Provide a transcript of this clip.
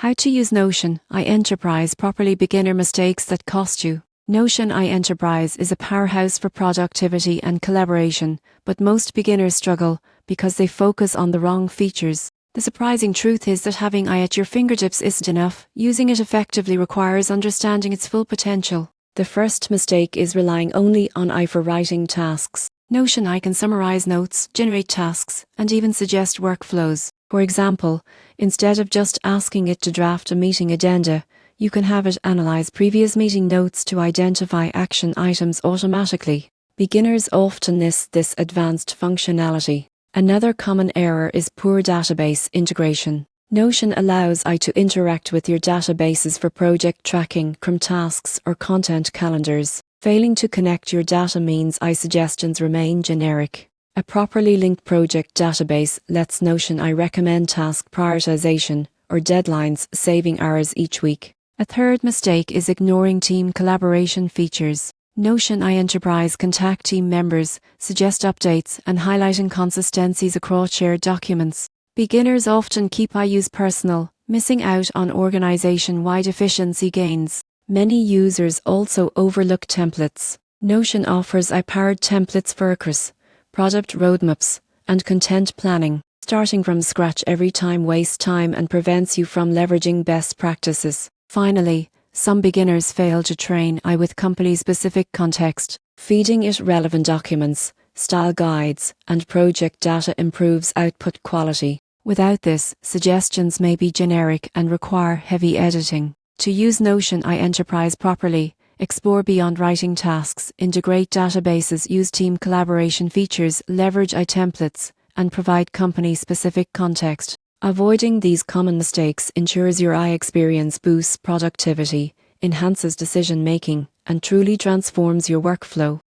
How to use Notion iEnterprise properly. Beginner mistakes that cost you. Notion iEnterprise is a powerhouse for productivity and collaboration, but most beginners struggle because they focus on the wrong features. The surprising truth is that having i at your fingertips isn't enough. Using it effectively requires understanding its full potential. The first mistake is relying only on i for writing tasks. Notion i can summarize notes, generate tasks, and even suggest workflows. For example, instead of just asking it to draft a meeting agenda, you can have it analyze previous meeting notes to identify action items automatically. Beginners often miss this advanced functionality. Another common error is poor database integration. Notion allows i to interact with your databases for project tracking, from tasks or content calendars. Failing to connect your data means i suggestions remain generic. A properly linked project database lets Notion i recommend task prioritization or deadlines, saving hours each week. A third mistake is ignoring team collaboration features. Notion iEnterprise can tag team members, suggest updates, and highlight inconsistencies across shared documents. Beginners often keep iUse personal, missing out on organization-wide efficiency gains. Many users also overlook templates. Notion offers i-powered templates for workers, product roadmaps, and content planning. Starting from scratch every time wastes time and prevents you from leveraging best practices. Finally, some beginners fail to train i with company-specific context. Feeding it relevant documents, style guides, and project data improves output quality. Without this, suggestions may be generic and require heavy editing. To use Notion iEnterprise properly, explore beyond writing tasks, integrate databases, use team collaboration features, leverage iTemplates, and provide company-specific context. Avoiding these common mistakes ensures your iExperience boosts productivity, enhances decision-making, and truly transforms your workflow.